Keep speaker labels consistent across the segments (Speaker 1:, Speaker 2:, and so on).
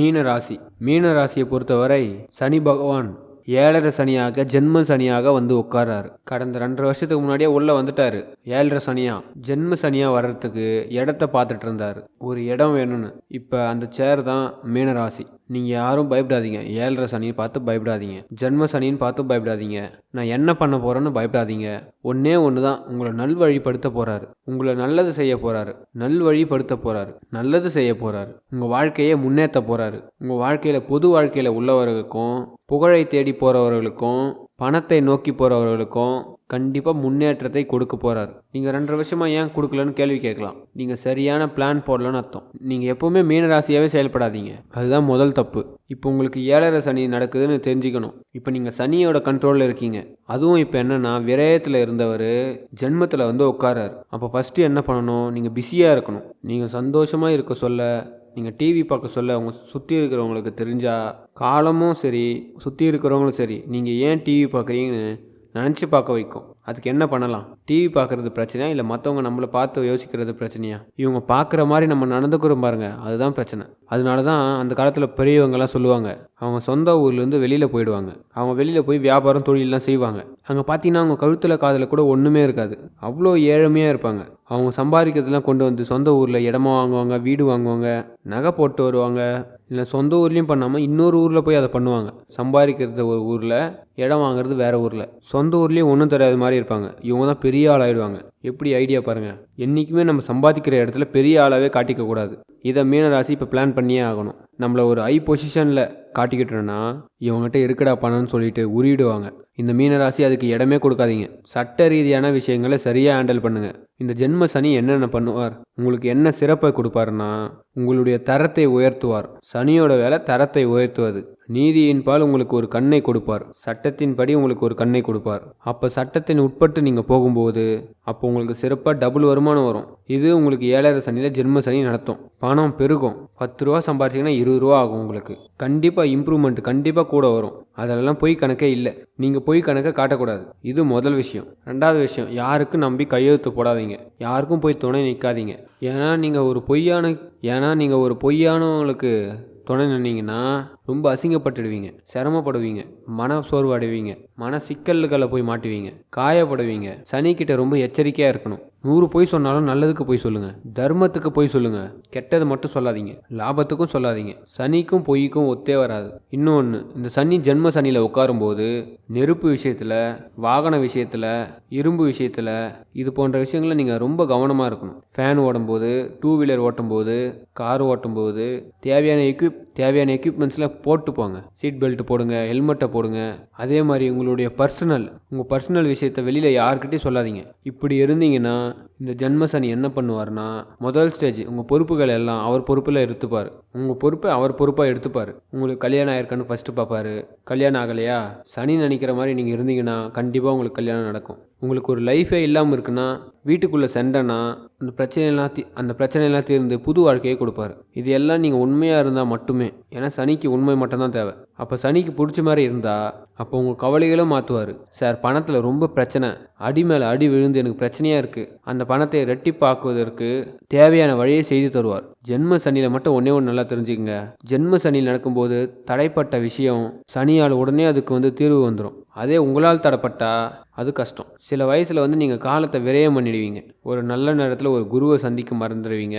Speaker 1: மீன ராசி. மீன ராசியை பொறுத்தவரை சனி பகவான் 7.5 சனியாக ஜென்ம சனியாக வந்து உட்காராரு. கடந்த 2.5 வருஷத்துக்கு முன்னாடியே உள்ள வந்துட்டாரு. 7.5 சனியா ஜென்ம சனியா வர்றதுக்கு இடத்த பார்த்துட்டு இருந்தாரு. ஒரு இடம் வேணும்னு. இப்போ அந்த சேர் தான் மீன ராசி. நீங்கள் யாரும் பயப்படாதீங்க. 7.5 சனின்னு பார்த்து பயப்படாதீங்க. ஜென்ம சனின்னு பார்த்து பயப்படாதீங்க. நான் என்ன பண்ண போகிறேன்னு பயப்படாதீங்க. ஒன்றே ஒன்று தான், உங்களை நல்வழிப்படுத்த போகிறாரு. உங்களை நல்லது செய்ய போகிறாரு. நல்வழிப்படுத்த போகிறாரு. நல்லது செய்ய போகிறாரு. உங்கள் வாழ்க்கையை முன்னேற்ற போகிறாரு. உங்கள் வாழ்க்கையில் பொது வாழ்க்கையில் உள்ளவர்களுக்கும் புகழை தேடி போகிறவர்களுக்கும் பணத்தை நோக்கி போகிறவர்களுக்கும் கண்டிப்பாக முன்னேற்றத்தை கொடுக்க போகிறார். நீங்கள் 2.5 வருஷமாக ஏன் கொடுக்கலன்னு கேள்வி கேட்கலாம். நீங்கள் சரியான பிளான் போடலன்னு அர்த்தம். நீங்கள் எப்போவுமே மீனராசியாகவே செயல்படாதீங்க. அதுதான் முதல் தப்பு. இப்போ உங்களுக்கு 7.5 சனி நடக்குதுன்னு தெரிஞ்சுக்கணும். இப்போ நீங்கள் சனியோட கண்ட்ரோலில் இருக்கீங்க. அதுவும் இப்போ என்னென்னா, விரயத்தில் இருந்தவர் ஜென்மத்தில் வந்து உட்காராரு. அப்போ ஃபஸ்ட்டு என்ன பண்ணணும், நீங்கள் பிஸியாக இருக்கணும். நீங்கள் சந்தோஷமாக இருக்க சொல்ல, நீங்கள் டிவி பார்க்க சொல்ல அவங்க சுற்றி இருக்கிறவங்களுக்கு தெரிஞ்சால் காலமும் சரி சுற்றி இருக்கிறவங்களும் சரி நீங்கள் ஏன் டிவி பார்க்குறீங்கன்னு நினச்சி பார்க்க வைக்கும். அதுக்கு என்ன பண்ணலாம்? டிவி பார்க்குறது பிரச்சனையா, இல்லை மற்றவங்க நம்மளை பார்த்து யோசிக்கிறது பிரச்சனையா? இவங்க பார்க்குற மாதிரி நம்ம நடந்துக்கிறோம் பாருங்க, அதுதான் பிரச்சனை. அதனால தான் அந்த காலத்தில் பெரியவங்கெல்லாம் சொல்லுவாங்க, அவங்க சொந்த ஊர்லேருந்து வெளியில் போயிடுவாங்க. அவங்க வெளியில் போய் வியாபாரம் தொழிலெலாம் செய்வாங்க. அங்கே பார்த்தீங்கன்னா அவங்க கழுத்தில் காதில் கூட ஒன்றுமே இருக்காது. அவ்வளோ ஏழ்மையாக இருப்பாங்க. அவங்க சம்பாதிக்கிறதுலாம் கொண்டு வந்து சொந்த ஊரில் இடமா வாங்குவாங்க, வீடு வாங்குவாங்க, நகை போட்டு வருவாங்க. இல்லை சொந்த ஊர்லேயும் பண்ணாமல் இன்னொரு ஊரில் போய் அதை பண்ணுவாங்க. சம்பாதிக்கிறது ஒரு ஊரில், இடம் வாங்குறது வேறு ஊரில். சொந்த ஊர்லேயும் ஒன்றும் தெரியாத மாதிரி இருப்பாங்க. இவங்க தான் பெரிய ஆள் ஆகிடுவாங்க. எப்படி ஐடியா பாருங்கள். என்றைக்குமே நம்ம சம்பாதிக்கிற இடத்துல பெரிய ஆளாகவே காட்டிக்கக்கூடாது. இதை மீனராசி இப்போ பிளான் பண்ணியே ஆகணும். நம்மளை ஒரு ஹை பொசிஷனில் காட்டிக்கிட்டோன்னா இவங்ககிட்ட இருக்கடா பணம்னு சொல்லிட்டு உருவிடுவாங்க. இந்த மீனராசி அதுக்கு இடமே கொடுக்காதீங்க. சட்ட ரீதியான விஷயங்களை சரியாக ஹேண்டில் பண்ணுங்கள். இந்த ஜென்ம சனி என்னென்ன பண்ணுவார், உங்களுக்கு என்ன சிறப்பை கொடுப்பாருன்னா, உங்களுடைய தரத்தை உயர்த்துவார். சனியோட வேலை தரத்தை உயர்த்துவது. நீதியின் பால் உங்களுக்கு ஒரு கண்ணை கொடுப்பார். சட்டத்தின்படி உங்களுக்கு ஒரு கண்ணை கொடுப்பார். அப்போ சட்டத்தின் உட்பட்டு நீங்கள் போகும்போது அப்போ உங்களுக்கு சிறப்பாக டபுள் வருமானம் வரும். இது உங்களுக்கு 7.5 சனியில் ஜென்ம சனி நடத்தும். பணம் பெருகும். 10 ரூபா சம்பாதிச்சிங்கன்னா 20 ரூபா ஆகும். உங்களுக்கு கண்டிப்பாக இம்ப்ரூவ்மெண்ட் கண்டிப்பாக கூட வரும். அதெல்லாம் பொய் கணக்கே இல்லை. நீங்கள் பொய் கணக்கை காட்டக்கூடாது. இது முதல் விஷயம். 2வது விஷயம், யாருக்கும் நம்பி கையெழுத்து போடாதீங்க. யாருக்கும் போய் துணை நிற்காதீங்க. ஏன்னா நீங்கள் ஒரு பொய்யானவங்களுக்கு துணை நின்னீங்கன்னா ரொம்ப அசிங்கப்பட்டுடுவீங்க, சிரமப்படுவீங்க, மன சோர்வு அடைவீங்க, மன சிக்கல்களை போய் மாட்டுவீங்க, காயப்படுவீங்க. சனிக்கிட்ட ரொம்ப எச்சரிக்கையாக இருக்கணும். 100 பொய் சொன்னாலும் நல்லதுக்கு போய் சொல்லுங்கள், தர்மத்துக்கு போய் சொல்லுங்கள், கெட்டது மட்டும் சொல்லாதீங்க, லாபத்துக்கும் சொல்லாதீங்க. சனிக்கும் பொய்க்கும் ஒத்தே வராது. இன்னொன்று, இந்த சனி ஜென்ம சனியில் உட்காரும்போது நெருப்பு விஷயத்தில், வாகன விஷயத்தில், இரும்பு விஷயத்தில், இது போன்ற விஷயங்களில் நீங்கள் ரொம்ப கவனமாக இருக்கணும். ஃபேன் ஓடும்போது, 2 வீலர் ஓட்டும்போது, கார் ஓட்டும்போது தேவையான எக்யூப்மெண்ட்ஸில் போட்டு போங்க. சீட் பெல்ட் போடுங்க, ஹெல்மெட்டை போடுங்க. அதே மாதிரி உங்கள் பர்சனல் விஷயத்தை வெளியில் யார்கிட்டையும் சொல்லாதீங்க. இப்படி இருந்தீங்கன்னா இந்த ஜென்ம சனி என்ன பண்ணுவார்னா, முதல் ஸ்டேஜ் உங்கள் பொறுப்புகள் எல்லாம் அவர் பொறுப்பில் எடுத்துப்பார். உங்கள் பொறுப்பை அவர் பொறுப்பாக எடுத்துப்பார். உங்களுக்கு கல்யாணம் ஆயிருக்கான்னு ஃபஸ்ட்டு பார்ப்பார். கல்யாணம் ஆகலையா, சனி நினைக்கிற மாதிரி நீங்கள் இருந்தீங்கன்னா கண்டிப்பாக உங்களுக்கு கல்யாணம் நடக்கும். உங்களுக்கு ஒரு லைஃபே இல்லாமல் இருக்குன்னா, வீட்டுக்குள்ளே சென்றனா அந்த பிரச்சனையெல்லாம் தீர்ந்து புது வாழ்க்கையை கொடுப்பாரு. இது எல்லாம் நீங்கள் உண்மையாக இருந்தால் மட்டுமே. ஏன்னா சனிக்கு உண்மை மட்டும்தான் தேவை. அப்போ சனிக்கு பிடிச்ச மாதிரி இருந்தால் அப்போ உங்கள் கவலைகளும் மாற்றுவார். சார், பணத்தில் ரொம்ப பிரச்சனை, அடி மேலே அடி விழுந்து எனக்கு பிரச்சனையாக இருக்குது, அந்த பணத்தை ரெட்டிப்பாக்குவதற்கு தேவையான வழியை செய்து தருவார். ஜென்ம சனியில் மட்டும் ஒன்றே ஒன்று நல்லா தெரிஞ்சுக்கங்க. ஜென்ம சனியில் நடக்கும்போது தடைப்பட்ட விஷயம் சனியால் உடனே அதுக்கு தீர்வு வந்துடும். அதே உங்களால் தடைப்பட்டா அது கஷ்டம். சில வயசில் நீங்கள் காலத்தை விரயம் பண்ணிடுவீங்க. ஒரு நல்ல நேரத்தில் ஒரு குருவை சந்திக்க மறந்துடுவீங்க.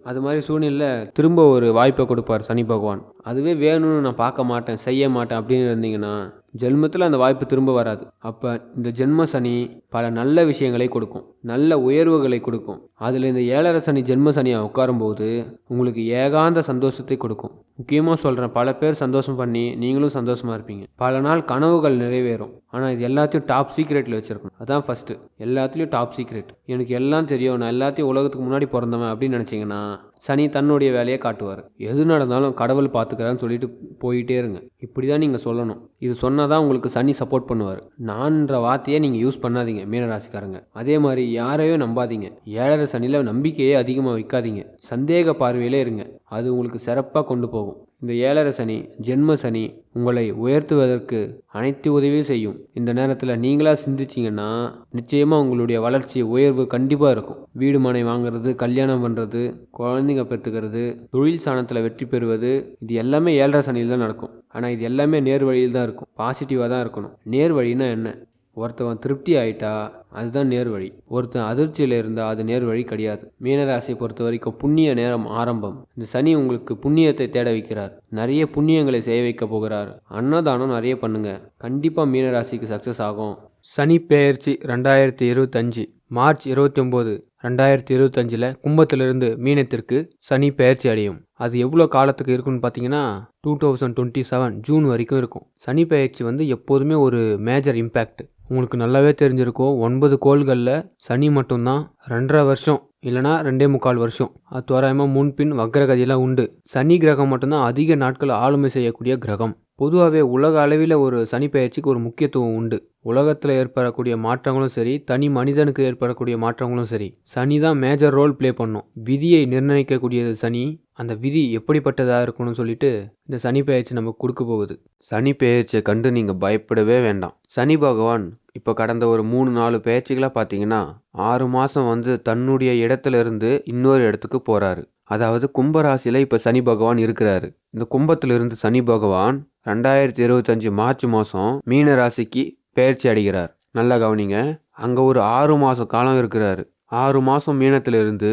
Speaker 1: அது மாதிரி சூழ்நிலையில் திரும்ப ஒரு வாய்ப்பை கொடுப்பார் சனி பகவான். அதுவே வேணும்னு நான் பார்க்க மாட்டேன், செய்ய மாட்டேன் அப்படின்னு இருந்தீங்கன்னா ஜென்மத்தில் அந்த வாய்ப்பு திரும்ப வராது. அப்போ இந்த ஜென்ம சனி பல நல்ல விஷயங்களை கொடுக்கும், நல்ல உயர்வுகளை கொடுக்கும். அதில் இந்த 7.5 சனி ஜென்ம சனியை உட்காரும்போது உங்களுக்கு ஏகாந்த சந்தோஷத்தை கொடுக்கும். முக்கியமாக சொல்கிறேன், பல பேர் சந்தோஷம் பண்ணி நீங்களும் சந்தோஷமாக இருப்பீங்க. பல நாள் கனவுகள் நிறைவேறும். ஆனால் இது எல்லாத்தையும் டாப் சீக்ரெட்டில் வச்சுருக்கணும். அதான் ஃபஸ்ட்டு. எல்லாத்துலேயும் டாப் சீக்ரெட். எனக்கு எல்லாம் தெரியும், நான் எல்லாத்தையும் உலகத்துக்கு முன்னாடி பிறந்தவன் அப்படின்னு நினச்சிங்கன்னா சனி தன்னுடைய வேலையை காட்டுவார். எது நடந்தாலும் கடவுள் பார்த்துக்கிறான்னு சொல்லிட்டு போயிட்டே இருங்க. இப்படி தான் நீங்கள் சொல்லணும். இது சொன்னால் தான் உங்களுக்கு சனி சப்போர்ட் பண்ணுவார். நான்ன்ற வார்த்தையை நீங்கள் யூஸ் பண்ணாதீங்க மீனராசிக்காரங்க. அதே மாதிரி யாரையும் நம்பாதீங்க. 7.5 சனியில் நம்பிக்கையே அதிகமாக வைக்காதீங்க. சந்தேக பார்வையிலே இருங்க. அது உங்களுக்கு சிறப்பாக கொண்டு போகும். இந்த ஏழரை சனி, ஜென்ம சனி உங்களை உயர்த்துவதற்கு அனைத்து உதவியும் செய்யும். இந்த நேரத்தில் நீங்களாக சிந்திச்சிங்கன்னா நிச்சயமாக உங்களுடைய வளர்ச்சி உயர்வு கண்டிப்பாக இருக்கும். வீடு மனை வாங்குறது, கல்யாணம் பண்ணுறது, குழந்தைங்க பெற்றுக்கிறது, தொழில் சாணத்தில் வெற்றி பெறுவது, இது எல்லாமே ஏழரை சனியில் தான் நடக்கும். ஆனால் இது எல்லாமே நேர் வழியில் தான் இருக்கும். பாசிட்டிவாக தான் இருக்கணும். நேர் வழின்னா என்ன? ஒருத்தவன் திருப்தி ஆயிட்டா அதுதான் நேர் வழி. ஒருத்தன் அதிர்ச்சியில் இருந்தால் அது நேர் வழி கிடையாது. மீனராசியை பொறுத்த வரைக்கும் புண்ணிய நேரம் ஆரம்பம். இந்த சனி உங்களுக்கு புண்ணியத்தை தேட வைக்கிறார். நிறைய புண்ணியங்களை செய்ய வைக்க போகிறார். அன்னதானம் நிறைய பண்ணுங்க. கண்டிப்பாக மீனராசிக்கு சக்ஸஸ் ஆகும். சனி பெயர்ச்சி 2025 மார்ச் 29, 2025 கும்பத்திலிருந்து மீனத்திற்கு சனி பெயர்ச்சி அடையும். அது எவ்வளோ காலத்துக்கு இருக்குன்னு பார்த்தீங்கன்னா 2027 ஜூன் வரைக்கும் இருக்கும். சனி பெயர்ச்சி எப்போதுமே ஒரு மேஜர் இம்பேக்ட். உங்களுக்கு நல்லாவே தெரிஞ்சிருக்கும். 9 கோள்களில் சனி மட்டும்தான் 2.5 வருஷம் இல்லைனா 2.25 வருஷம், அது தோராயமாக முன்பின் வக்ரகதியெல்லாம் உண்டு. சனி கிரகம் மட்டும்தான் அதிக நாட்கள் ஆளுமை செய்யக்கூடிய கிரகம். பொதுவாகவே உலக அளவில் ஒரு சனி பெயர்ச்சிக்கு ஒரு முக்கியத்துவம் உண்டு. உலகத்தில் ஏற்படக்கூடிய மாற்றங்களும் சரி, தனி மனிதனுக்கு ஏற்படக்கூடிய மாற்றங்களும் சரி, சனி தான் மேஜர் ரோல் ப்ளே பண்ணும். விதியை நிர்ணயிக்கக்கூடியது சனி. அந்த விதி எப்படிப்பட்டதாக இருக்கணும்னு சொல்லிட்டு இந்த சனி பெயர்ச்சி நமக்கு கொடுக்க போகுது. சனி பெயர்ச்சியை கண்டு நீங்கள் பயப்படவே வேண்டாம். சனி பகவான் இப்போ கடந்த ஒரு 3-4 பெயர்ச்சிகளாக பார்த்தீங்கன்னா 6 மாதம் தன்னுடைய இடத்துல இருந்து இன்னொரு இடத்துக்கு போகிறாரு. அதாவது கும்பராசியில் இப்போ சனி பகவான் இருக்கிறாரு. இந்த கும்பத்திலிருந்து சனி பகவான் 2025 மார்ச் மாதம் மீன ராசிக்கு பெயர்ச்சி அடைகிறார். நல்லா கவனிங்க. அங்கே ஒரு 6 மாதம் காலம் இருக்கிறாரு. 6 மாதம் மீனத்திலிருந்து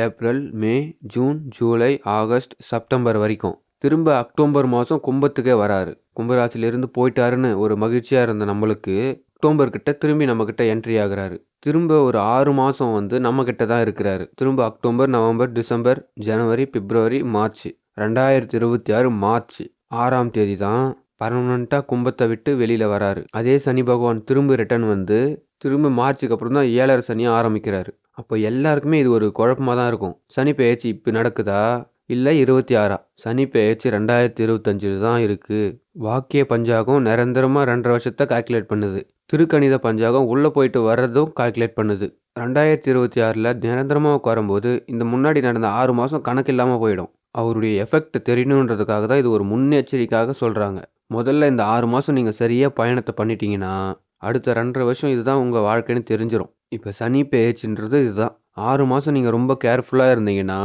Speaker 1: ஏப்ரல், மே, ஜூன், ஜூலை, ஆகஸ்ட், செப்டம்பர் வரைக்கும். திரும்ப அக்டோபர் மாதம் கும்பத்துக்கே வராரு. கும்பராசிலிருந்து போயிட்டாருன்னு ஒரு மகிழ்ச்சியாக இருந்த நம்மளுக்கு அக்டோபர் கிட்ட திரும்பி நம்மக்கிட்ட என்ட்ரி ஆகிறாரு. திரும்ப ஒரு 6 மாதம் நம்மக்கிட்ட தான் இருக்கிறாரு. திரும்ப அக்டோபர், நவம்பர், டிசம்பர், ஜனவரி, பிப்ரவரி, மார்ச். 2026 மார்ச் 6ஆம் தேதி தான் பர்மனண்ட்டாக கும்பத்தை விட்டு வெளியில் வராரு. அதே சனி பகவான் திரும்ப ரிட்டர்ன் திரும்ப மார்ச்சுக்கு அப்புறம் தான் ஏழரை சனியை ஆரம்பிக்கிறாரு. அப்போ எல்லாருக்குமே இது ஒரு குழப்பமாக தான் இருக்கும். சனி பெயர்ச்சி இப்போ நடக்குதா இல்லை 26ஆ? சனி பெயர்ச்சி 2025 தான் இருக்குது. வாக்கிய பஞ்சாகம் நிரந்தரமாக 2.5 வருஷத்தை கால்குலேட் பண்ணுது. திருக்கணித பஞ்சாகம் உள்ளே போயிட்டு வர்றதும் கால்குலேட் பண்ணுது. 2026 நிரந்தரமாக உட்காரும்போது இந்த முன்னாடி நடந்த 6 மாதம் கணக்கு இல்லாமல் போயிடும். அவருடைய எஃபெக்ட் தெரியணுன்றதுக்காக தான் இது ஒரு முன்னெச்சரிக்கையாக சொல்கிறாங்க. முதல்ல இந்த 6 மாதம் நீங்கள் சரியாக பயணத்தை பண்ணிட்டீங்கன்னா அடுத்த 2.5 வருஷம் இதுதான் உங்கள் வாழ்க்கைன்னு தெரிஞ்சிடும். இப்போ சனி பெயர்ச்சின்றது இதுதான். 6 மாதம் நீங்கள் ரொம்ப கேர்ஃபுல்லாக இருந்தீங்கன்னா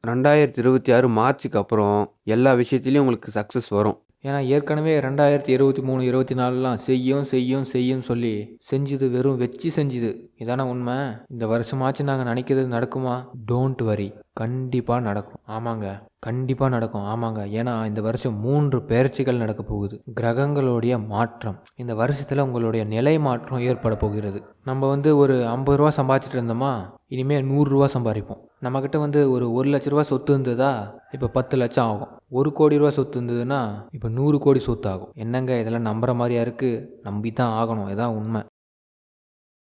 Speaker 1: 2026 மார்ச்சுக்கு அப்புறம் எல்லா விஷயத்துலையும் உங்களுக்கு சக்ஸஸ் வரும். ஏன்னா ஏற்கனவே 2023, 24லாம் செய்யும் சொல்லி செஞ்சுது வெறும் வச்சு செஞ்சுது. இதான உண்மை. இந்த வருஷமாச்சும் நாங்கள் நினைக்கிறது நடக்குமா? டோன்ட் வரி, கண்டிப்பாக நடக்கும். ஆமாங்க, கண்டிப்பாக நடக்கும். ஆமாங்க, ஏன்னா இந்த வருஷம் 3 பெயர்ச்சிகள் நடக்க போகுது. கிரகங்களுடைய மாற்றம். இந்த வருஷத்தில் உங்களுடைய நிலை மாற்றம் ஏற்பட போகிறது. நம்ம ஒரு 50 ரூபா சம்பாதிச்சிட்டு இருந்தோமா, இனிமேல் 100 ரூபா சம்பாதிப்போம். நம்மக்கிட்ட ஒரு 1 லட்ச ரூபா சொத்து இருந்ததா, இப்போ 10 லட்சம் ஆகும். 1 கோடி ரூபா சொத்து இருந்ததுன்னா இப்போ 100 கோடி சொத்து ஆகும். என்னங்க இதெல்லாம் நம்புற மாதிரியா இருக்குது? நம்பி தான் ஆகணும். இதான் உண்மை.